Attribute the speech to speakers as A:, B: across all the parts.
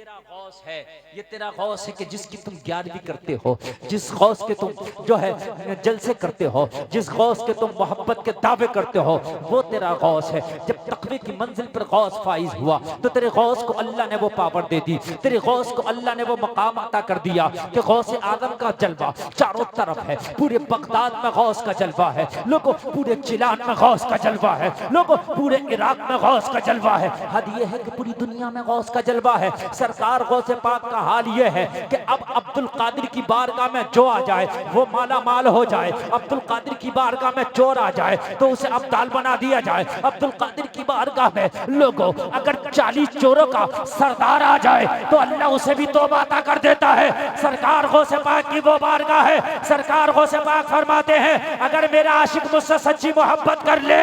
A: तेरा गौस है, ये तेरा गौस है कि जिसकी तुम ग्यारहवीं करते हो, जिस गौस के तुम जो है जलसे करते हो, जिस गौस के तुम मोहब्बत के दावे करते हो, वो तेरा गौस है। जब तकवे की मंजिल पर गौस फाइज हुआ तो तेरे गौस को अल्लाह ने वो पावर दे दी, तेरे गौस को अल्लाह ने वो मकाम अता कर दिया कि गौस आदम का जलवा चारों तरफ है। पूरे बगदाद में गौस का जलवा है, लोगों पूरे चिलान में गौस का जलवा है, लोगों पूरे इराक में गौस का जलवा है। हद ये है कि पूरी दुनिया में गौस का जलवा है। सरकार गौसे पाक का हाल ये है कि अब अब्दुल कादिर की बारगाह में जो आ जाए वो माला माल हो जाए। अब्दुल कादिर की बारगाह में चोर आ जाए तो उसे अब्दाल बना दिया जाए। अब्दुल कादिर की बारगाह में लोगों अगर 40 चोरों का सरदार आ जाए तो अल्लाह उसे भी तौबा अता कर देता है। सरकार गौसे पाक की वो बारगाह है। सरकार गौसे पाक फरमाते हैं अगर मेरा आशिक मुझसे सच्ची मोहब्बत कर ले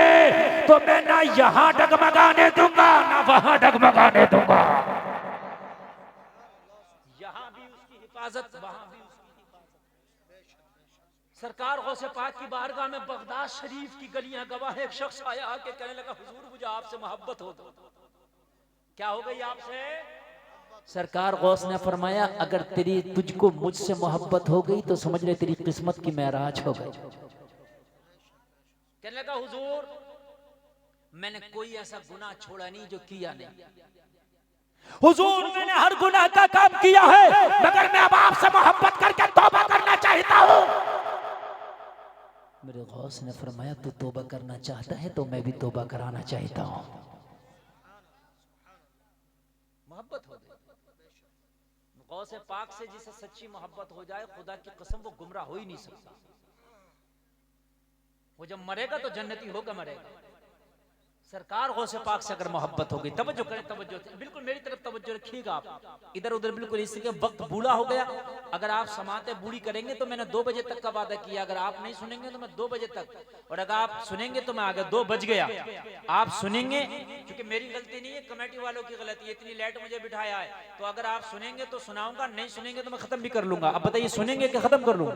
A: तो मैं ना यहाँ डगमगाने दूंगा ना वहां डगमगाने दूंगा। यहाँ भी उसकी हिफाजत, वहां भी उसकी हिफाजत। सरकार गौसे पाक की बारगाह में बगदाद शरीफ की गलियां गवाह है। एक शख्स आया आके कहने लगा हुजूर मुझे आपसे मोहब्बत हो गई। क्या हो गई आपसे? सरकार गौस ने फरमाया अगर तुझको मुझसे मोहब्बत हो गई तो समझ ले तेरी किस्मत की महराज हो गई। कहने लगा हुजूर मैंने कोई ऐसा गुनाह छोड़ा नहीं जो किया नहीं। हुजूर मैंने हर गुनाह का काम किया है मगर मैं अब आपसे मोहब्बत करके तौबा करना चाहता हूं। मेरे गौस ने फरमाया तू तौबा करना चाहता है तो मैं भी तौबा कराना चाहता हूं। मोहब्बत हो गई। गौसे पाक से जिसे सच्ची मोहब्बत हो जाए खुदा की कसम वो गुमराह हो ही नहीं सकता। वो जब मरेगा तो जन्नती होगा मरेगा। सरकार गौसे पाक से अगर मोहब्बत हो गई, तवज्जो करें, तवज्जो बिल्कुल मेरी तरफ तवज्जो रखिएगा आप इधर उधर बिल्कुल। इसलिए वक्त बूढ़ा हो गया, अगर आप समाते बूढ़ी करेंगे तो मैंने 2 बजे तक का वादा किया, अगर आप नहीं सुनेंगे तो मैं 2 बजे तक, और अगर आप सुनेंगे तो मैं आगे 2 बज गया। आप सुनेंगे क्योंकि मेरी गलती नहीं है, कमेटी वालों की गलती है, इतनी लेट मुझे बिठाया है। तो अगर आप सुनेंगे तो सुनाऊंगा, नहीं सुनेंगे तो मैं खत्म भी कर लूंगा। अब बताइए सुनेंगे कि खत्म कर लूंगा?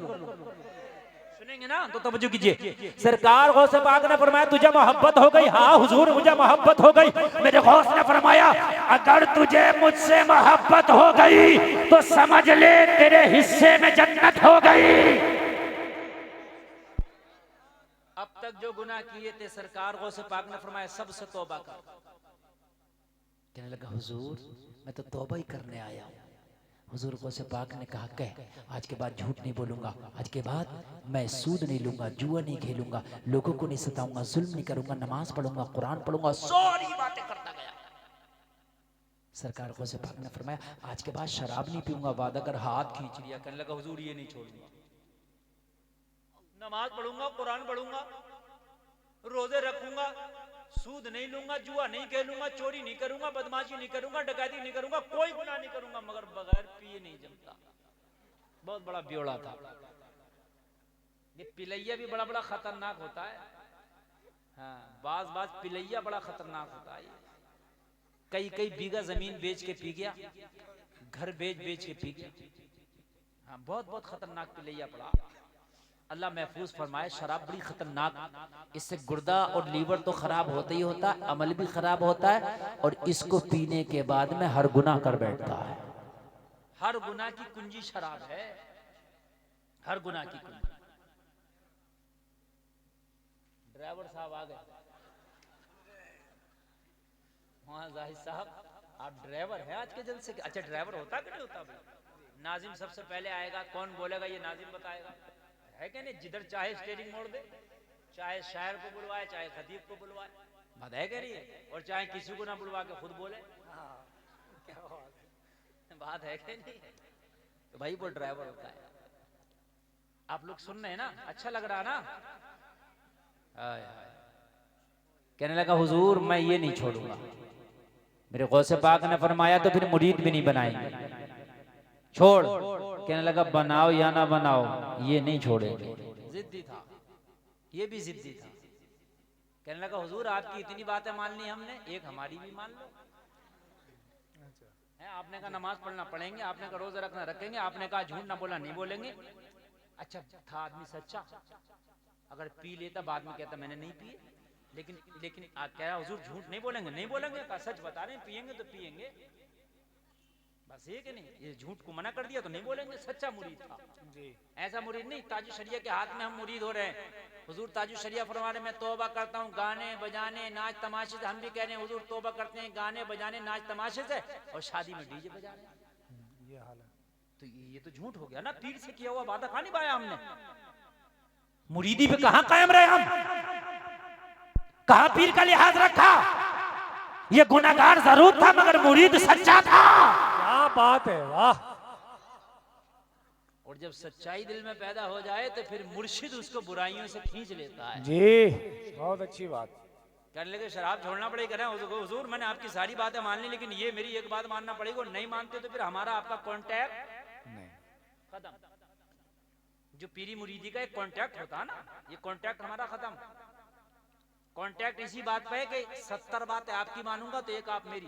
A: सुनेंगे ना तो तवज्जो कीजिए। सरकार गौसे पाक ने फरमाया तुझे मोहब्बत हो गई? हाँ हुजूर मुझे मोहब्बत हो गई। मेरे गौस ने फरमाया अगर तुझे मुझसे मोहब्बत हो गई तो समझ ले तेरे हिस्से में जन्नत हो गई। अब तक जो गुनाह किए थे सरकार गौसे पाक ने फरमाया सबसे तौबा कर। कहने लगा हुजूर मैं तो तौबा ही करने आया हूं। हुजूर गौसे पाक ने कहा कह आज के बाद झूठ नहीं बोलूंगा, आज के बाद मैं सूद नहीं लूंगा, जुआ नहीं खेलूंगा, लोगों को नहीं सताऊंगा, जुल्म नहीं करूंगा, नमाज पढ़ूंगा, कुरान पढ़ूंगा, सारी बातें करता गया। सरकार गौसे पाक ने फरमाया आज के बाद शराब नहीं पीऊंगा, वादा कर हाथ खींच लिया। कहने लगा हुजूर ये नहीं छोड़ूंगा, नमाज पढ़ूंगा, कुरान पढ़ूंगा, रोजे रखूंगा, सूद नहीं लूंगा, जुआ नहीं खेलूंगा, चोरी नहीं करूंगा, बदमाशी नहीं करूंगा, डकैती नहीं करूंगा, कोई गुनाह नहीं करूंगा, मगर बगैर पिए नहीं जमता। बहुत बड़ा ब्योड़ा था। ये पिलैया भी बड़ा बड़ा खतरनाक होता है। हाँ बाज पिलैया बड़ा खतरनाक होता है। कई बीघा जमीन बेच के पी गया, घर बेच के पी गया। हाँ बहुत खतरनाक पिलैया पड़ा। अल्लाह महफूज फरमाए। शराब बड़ी खतरनाक, इससे गुर्दा और लीवर तो खराब होता ही होता है, अमल भी खराब होता है, और इसको पीने के बाद में हर गुनाह कर बैठता है। हर गुनाह की कुंजी शराब है, हर गुनाह की कुंजी। ड्राइवर साहब आ गए। हाँ जाहिद साहब आप ड्राइवर हैं आज के जलसे के? अच्छा ड्राइवर होता कि नहीं होता भाई? नाजिम सबसे पहले आएगा, कौन बोलेगा ये नाजिम बताएगा, है क्या नहीं? जिधर चाहे स्टेरिंग मोड़ दे, चाहे शायर को बुलवाए, चाहे खतीब को बुलवाए, बात है क्या नहीं? और चाहे किसी को ना बुलवा के खुद बोले। क्या बात है क्या नहीं? तो भाई वो ड्राइवर होता है। आप लोग सुन रहे हैं ना, अच्छा लग रहा ना? कहने लगा हुजूर मैं ये नहीं छोड़ूंगा। मेरे गौसे पाक ने फरमाया तो फिर मुरीद भी नहीं बनाएंगे, छोड़। कहने लगा बनाओ या ना बनाओ ये नहीं छोड़ेंगे। जिद्दी था, ये भी जिद्दी था। कहने लगा हुजूर आपकी इतनी बातें मान ली हमने, एक हमारी भी मान लो। है आपने कहा नमाज पढ़ना पढ़ेंगे, आपने कहा रोजा रखना रखेंगे, आपने कहा झूठ ना बोला नहीं बोलेंगे। अच्छा था आदमी सच्चा, अगर पी लेता बाद में कहता मैंने नहीं पिए, लेकिन कह रहा हुजूर झूठ नहीं बोलेंगे, नहीं बोलेंगे। कहा सच बता रहे हैं, पिएंगे तो पिएंगे। बस ये कि नहीं, ये झूठ को मना कर दिया तो नहीं बोलेंगे सच्चा मुरीद था जी। ऐसा मुरीद नहीं, ताजु शरिया के हाथ में हम मुरीद हो रहे हैं। हुजूर ताजु शरिया फरमा रहे, मैं तौबा करता हूँ गाने बजाने नाच तमाशे से। हम भी कह रहे हैं हुजूर तौबा करते हैं गाने बजाने नाच तमाशे से और शादी में डीजे बजा रहे हैं। ये हाल है। तो ये तो झूठ हो गया ना, पीर से किया हुआ वादा कहाँ निभाया हमने। मुरीदी पे कहाँ कायम रहे हम, कहाँ पीर का लिहाज रखा। ये गुनाहगार जरूर था मगर मुरीद सच्चा था।
B: क्या बात है, वाह।
A: और जब सच्चाई दिल में पैदा हो जाए तो फिर मुर्शिद उसको बुराइयों से खींच लेता है
B: जी। बहुत अच्छी बात।
A: कहने लगे शराब छोड़ना पड़ेगा। हुजूर मैंने आपकी सारी बातें मान ली लेकिन ये मेरी एक बात मानना पड़ेगी, नहीं मानते तो फिर हमारा आपका कांटेक्ट नहीं, खत्म। जो पीरी मुरीदी का एक कांटेक्ट होता है ना, ये कांटेक्ट हमारा खत्म। कांटेक्ट इसी बात पे है कि 70 बातें आपकी मानूंगा तो एक आप मेरी।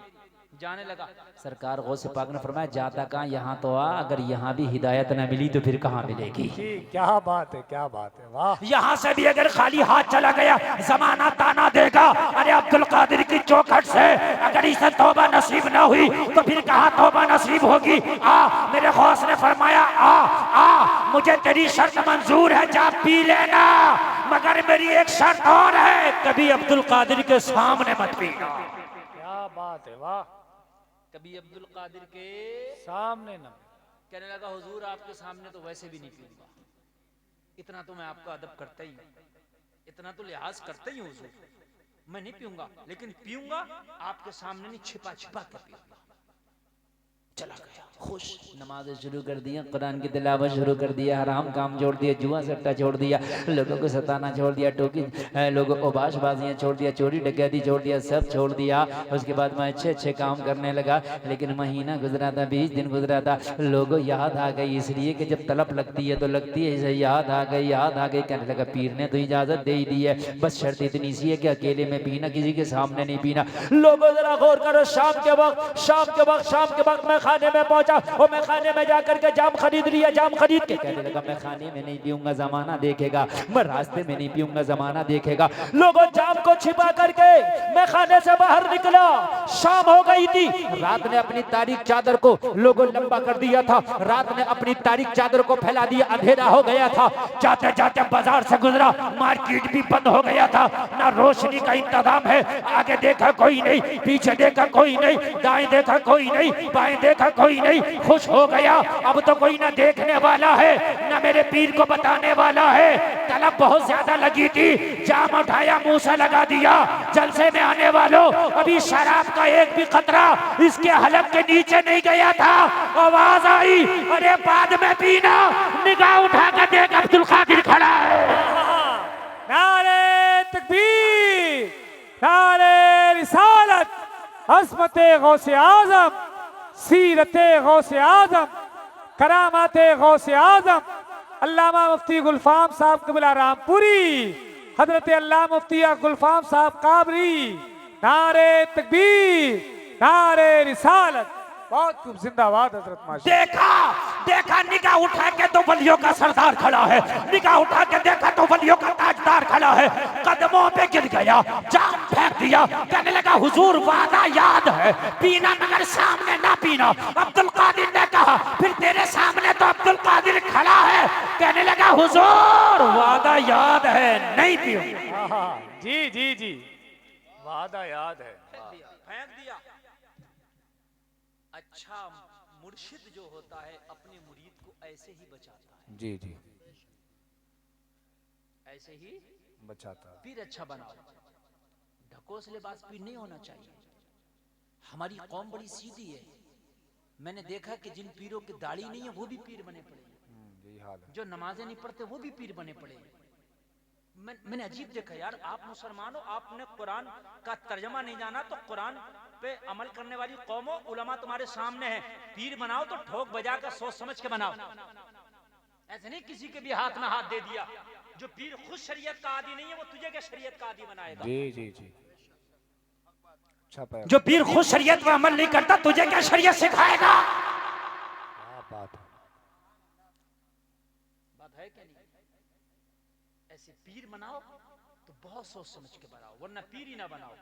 A: जाने लगा सरकार गौसे पाक ने फरमाया, जाता कहाँ यहाँ तो आ, अगर यहाँ भी हिदायत न मिली तो फिर कहाँ मिलेगी।
B: क्या बात है, क्या बात है, वाह।
A: यहाँ से भी अगर खाली हाथ चला गया जमाना ताना देगा। अरे अब्दुल कादिर की चौखट से अगर इसे तौबा नसीब न हुई तो फिर कहाँ तौबा नसीब होगी। आ मेरे गौस ने फरमाया, आ आ मुझे तेरी शर्त मंजूर है, जा पी लेना, मगर मेरी एक शर्त और है, कभी अब्दुल कादिर के सामने मत पीना।
B: क्या बात है, वाह।
A: कभी अब्दुल कादिर के
B: सामने न।
A: कहने लगा हुजूर आपके सामने तो वैसे भी नहीं पीऊंगा, इतना तो मैं आपका अदब करता ही हूँ, इतना तो लिहाज करता ही हूँ हुजूर, मैं नहीं पीऊंगा, लेकिन पीऊंगा आपके सामने नहीं, छिपा छिपा के पीऊंगा। चला गया खुश, नमाज शुरू कर दिया, कुरान की तिलावत शुरू कर दिया, हराम काम छोड़ दिया, जुआ सट्टा छोड़ दिया, लोगों को सताना छोड़ दिया, टोकी लोगों को बाशबाजियां छोड़ दिया, चोरी डकैती छोड़ दिया, सब छोड़ दिया। उसके बाद मैं अच्छे अच्छे काम करने लगा। लेकिन महीना गुजरा था, 20 दिन गुजरा था, लोगों याद आ गई, इसलिए कि जब तलब लगती है तो लगती है, इसे याद आ गई, याद आ गई। कहने लगा पीर ने तो इजाजत दे ही दी है, बस शर्त इतनी सी है कि अकेले में पीना, किसी के सामने नहीं पीना। लोगों जरा गौर करो, शाम के वक्त मैं खाने में पहुंचा और मैं खाने में जाकर के जाम खरीद लिया। जाम खरीद के कहने लगा मैं खाने में नहीं पीऊंगा, जमाना देखेगा, मैं रास्ते में नहीं पीऊंगा, जमाना देखेगा। लोगों जाम को छिपा करके मैं खाने से बाहर निकला, शाम हो गई थी, रात ने अपनी तारीख चादर को लोगों लंबा कर दिया था, रात ने अपनी तारीख चादर को फैला दिया, अंधेरा हो गया था। जाते जाते बाजार से गुजरा, मार्केट भी बंद हो गया था, ना रोशनी का इंतजाम है। आगे देखा कोई नहीं, पीछे देखा कोई नहीं, दाएं देखा कोई नहीं, बाएं देखा कोई नहीं। खुश हो गया, अब तो कोई ना देखने वाला है ना मेरे पीर को बताने वाला है। तलब बहुत ज्यादा लगी थी, जाम उठाया, मुंह से लगा दिया। जलसे में आने वालों, अभी शराब का एक भी कतरा इसके हलक के नीचे नहीं गया था। आवाज आई, अरे बाद में पीना। निगाह उठा कर देख, अब्दुल कादिर खड़ा है।
B: नारे तकबीर, नारे रिसालत, अज़मते गौसे आज़म, सीरते गौसे आज़म, करामाते गौसे आज़म, अल्लामा मुफ्ती गुलफाम साहब क़िबला रामपुरी, हजरत अल्लामा मुफ्ती गुलफाम साहब काबरी। नारे तकबीर, नारे रिसालत, बहुत खूब, जिंदाबाद हजरत माशा।
A: देखा निगाह उठा के तो वलियों का सरदार खड़ा है, निगाह उठा के देखा तो वलियों का ताजदार खड़ा है। कदमों पे गिर गया, जाम फेंक दिया, कहने लगा हुजूर वादा याद है, पीना मगर सामने ना पीना। अब्दुल कादिर ने कहा, फिर तेरे सामने तो अब्दुल कादिर खड़ा है। कहने लगा हुजूर वादा याद है, नहीं पीऊंगा।
B: जी जी जी, वादा याद है,
A: फेंक दिया। अच्छा मुर्शिद जो होता है अपने मुरीद को ऐसे ही बचाता है।
B: जी जी,
A: ऐसे ही
B: बचाता है।
A: पीर अच्छा बनाओ, ढकोस लिबास पीर नहीं होना चाहिए। हमारी कौम बड़ी सीधी है, मैंने देखा कि जिन पीरों की दाढ़ी नहीं है वो भी पीर बने पड़े,
B: यही हाल है।
A: जो नमाजें नहीं पढ़ते वो भी पीर बने पड़े। मैंने अजीब देखा यार, आप मुसलमान हो, आपने कुरान का तर्जमा नहीं जाना तो कुरान पे अमल करने वाली कौमों, उलमा तुम्हारे सामने है, पीर बनाओ तो ठोक बजा कर सोच समझ के बनाओ। ऐसे नहीं किसी के भी हाथ में हाथ दे दिया। जो पीर खुद शरीयत का आदी नहीं है वो तुझे क्या शरीयत का आदी बनाएगा।
B: जी जी जी,
A: जो पीर खुद शरीयत पर अमल नहीं करता तुझे क्या शरीयत सिखाएगा।
B: बात
A: है कि नहीं। ऐसे पीर बनाओ तो बहुत सोच समझ के बनाओ, वरना पीर ही ना बनाओ।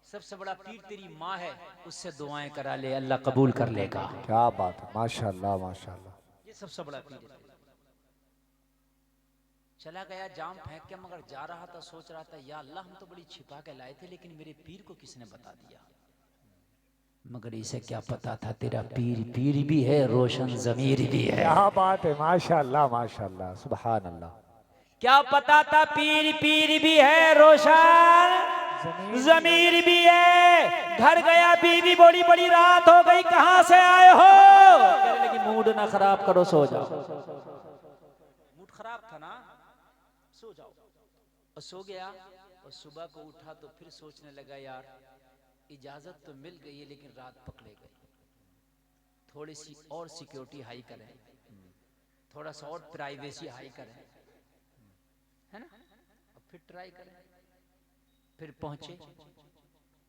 A: सबसे बड़ा पीर तेरी माँ है, उससे दुआएं करा ले, अल्लाह कबूल कर लेगा।
C: क्या बात है, माशाल्लाह माशाल्लाह।
A: ये सबसे बड़ा पीर है। चला गया जाम फेंक के, मगर जा रहा था सोच रहा था या अल्लाह हम तो बड़ी छिपा के लाए थे, लेकिन मेरे पीर को किसने बता दिया। मगर इसे क्या पता था तेरा पीर पीर भी है, रोशन जमीर भी है।
C: क्या बात है, माशाल्लाह माशाल्लाह, सुभान अल्लाह।
A: क्या पता था पीर पीर भी है, रोशन जमीर भी है। घर गया, बीवी बोली बड़ी रात हो गई, कहां से आए हो। कहने लगी मूड ना खराब करो, सो जाओ। मूड खराब था ना, सो जाओ। और सो गया। और सुबह को उठा तो फिर सोचने लगा यार इजाजत तो मिल गई है, लेकिन रात पकड़े गई, थोड़ी सी और सिक्योरिटी हाई करें, थोड़ा सा और प्राइवेसी हाई करें, है ना। और फिर ट्राई करें। फिर पहुंचे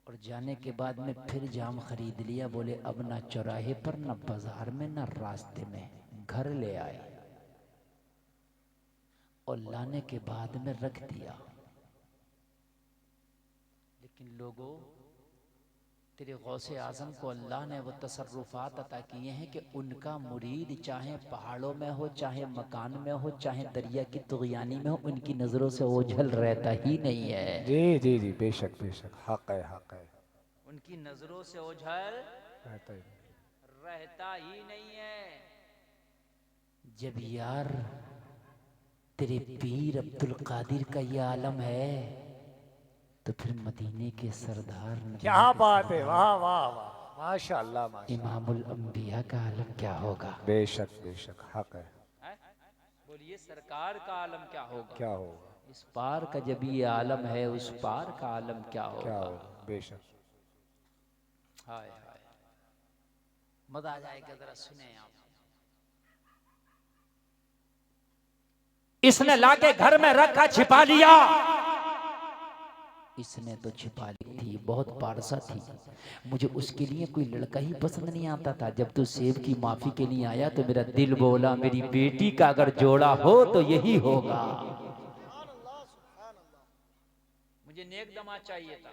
A: और जाने के बाद में फिर जाम खरीद लिया। बोले अब ना चौराहे पर, ना बाजार में, ना रास्ते में, घर ले आए और लाने के बाद में रख दिया। लेकिन लोगों, तेरे गौसे आजम को अल्लाह ने वो तसर्रुफात अता किए हैं कि उनका मुरीद चाहे पहाड़ों में हो, चाहे मकान में हो, चाहे दरिया की तुग़यानी में हो, उनकी नजरों से ओझल रहता ही नहीं है।
C: जी जी जी, बेशक बेशक, हक है हक है।
A: उनकी नजरों से ओझल
C: रहता ही
A: रहता ही नहीं है। जब यार तेरे पीर अब्दुल कादिर का ये आलम है, तो फिर मदीने के सरदार,
C: क्या बात है, वाह वाह वाह, माशाल्लाह माशाल्लाह।
A: इमामुल अंबिया का आलम क्या होगा।
C: बेशक बेशक, हक है।
A: बोलिए सरकार का आलम क्या होगा।
C: क्या होगा,
A: इस पार का जब ये आलम है, उस पार का आलम क्या
C: क्या
A: होगा।
C: होगा, बेशक।
A: हाय हाय, मजा आ जाएगा, जरा सुने आप। इसने लाके घर में रखा, छिपा लिया। इसने तो छिपा ली थी, बहुत पारसा थी। मुझे उसके लिए कोई लड़का ही पसंद नहीं आता था। जब तू सेब की माफी के लिए आया तो मेरा दिल बोला मेरी बेटी का अगर जोड़ा हो तो यही होगा। मुझे नेक दमाद चाहिए था।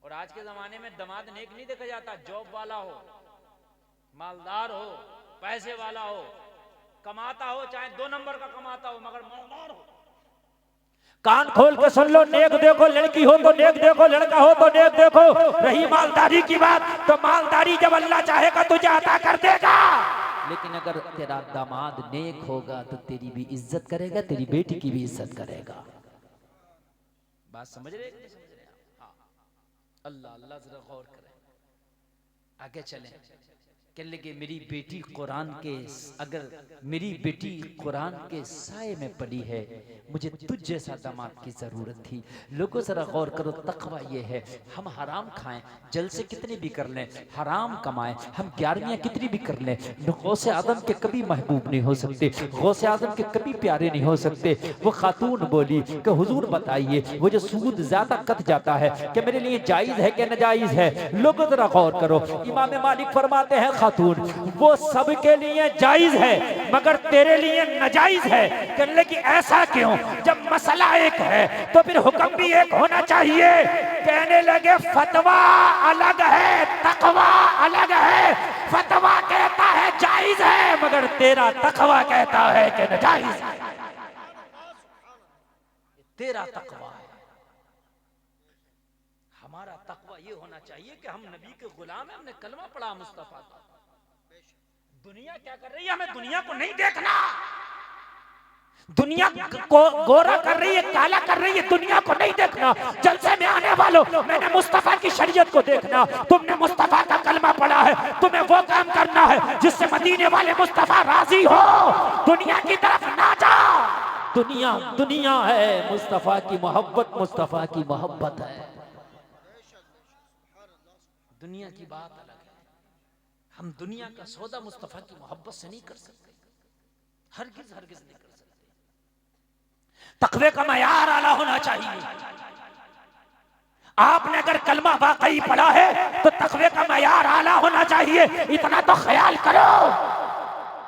A: और आज के जमाने में दमाद नेक नहीं देखा जाता। जॉब वाला हो, मालदार हो, पैसे वाला हो, कमाता हो, चाहे 2 नंबर का कमाता हो, मगर मालदार हो। कान खोल के सुन लो, नेक देखो लड़की हो तो नेक देखो, लड़का हो तो नेक देखो। रही मालदारी की बात, तो मालदारी जब अल्लाह चाहेगा तुझे अता कर देगा। लेकिन अगर तेरा दामाद नेक होगा तो तेरी भी इज्जत करेगा, तेरी बेटी की भी इज्जत करेगा। बात समझ रहे हैं? हाँ। अल्लाह अल्लाह जरा गौर करें, आगे चलें। कहने लगे मेरी बेटी कुरान के, अगर मेरी बेटी कुरान के साए में पली है, मुझे तुझ जैसा दामाद की जरूरत थी। लोगों जरा गौर करो, तकवा ये है हम हराम खाएं, जलसे कितने भी कर लें, हराम कमाएं, हम 11वियां कितनी भी कर लें, गौसे आदम के कभी महबूब नहीं हो सकते, गौसे आदम के कभी प्यारे नहीं हो सकते। वो खातून बोली कि हुजूर बताइए वो जो सूद ज्यादा कट जाता है कि मेरे लिए जायज है कि नाजायज है। लोगों जरा गौर करो, इमाम मालिक फरमाते हैं खातून वो सबके लिए जायज है मगर तेरे लिए नाजायज है। कहने लगी ऐसा क्यों, जब मसला एक है तो फिर हुक्म भी एक होना चाहिए। कहने लगे फतवा अलग है, तकवा अलग है। फतवा कहता है जायज है मगर तेरा तकवा कहता है कि नाजायज है। तेरा तकवा है, हमारा तकवा ये होना चाहिए कि हम नबी के गुलाम हैं, हमने कलमा पढ़ा मुस्तफा का। दुनिया क्या कर रही है हमें दुनिया को नहीं देखना। दुनिया को गोरा कर रही है, काला कर रही है, दुनिया को नहीं देखना। जलसे में आने वालों, मैंने मुस्तफा की शरीयत को देखना। तुमने मुस्तफा का कलमा पढ़ा है, तुम्हें वो काम करना है जिससे मदीने वाले मुस्तफा राजी हो। दुनिया की तरफ ना जाओ। दुनिया दुनिया है, मुस्तफा की मोहब्बत मुस्तफा की मोहब्बत है। दुनिया की बात अलग है। हम दुनिया का सौदा मुस्तफा की मोहब्बत से नहीं कर सकते, हरगिज हरगिज नहीं कर सकते। तकवे का मयार आला होना चाहिए। आपने अगर कलमा वाकई पढ़ा है तो तकवे का मयार आला होना चाहिए। इतना तो ख्याल करो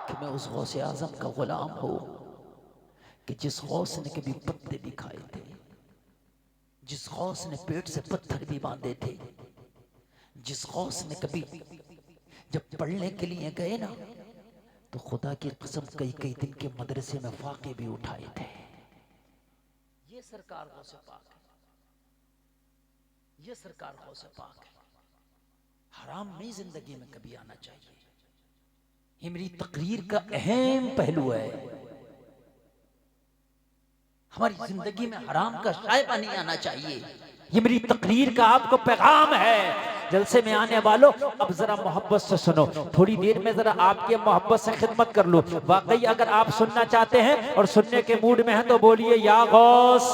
A: कि मैं उस गौसे आजम का गुलाम हूं कि जिस गौस ने कभी पत्ते भी खाए थे, जिस गौस ने पेट से पत्थर भी बांधे थे, जिस गौस ने कभी जब पढ़ने के लिए गए ना तो खुदा की कसम कई कई दिन के मदरसे में फाके भी उठाए थे। ये सरकार गौस पाक है, ये सरकार गौस पाक है। हराम नहीं जिंदगी में कभी आना चाहिए। ये मेरी तकरीर का अहम पहलू है। हमारी जिंदगी में हराम का शायबा नहीं आना चाहिए। ये मेरी तकरीर का आपको पैगाम है। जलसे में आने वालों, अब जरा मोहब्बत से सुनो। थोड़ी देर में जरा आपके मोहब्बत से खिदमत कर लो। वाकई अगर आप सुनना चाहते हैं और सुनने के मूड में हैं तो बोलिए या गौस।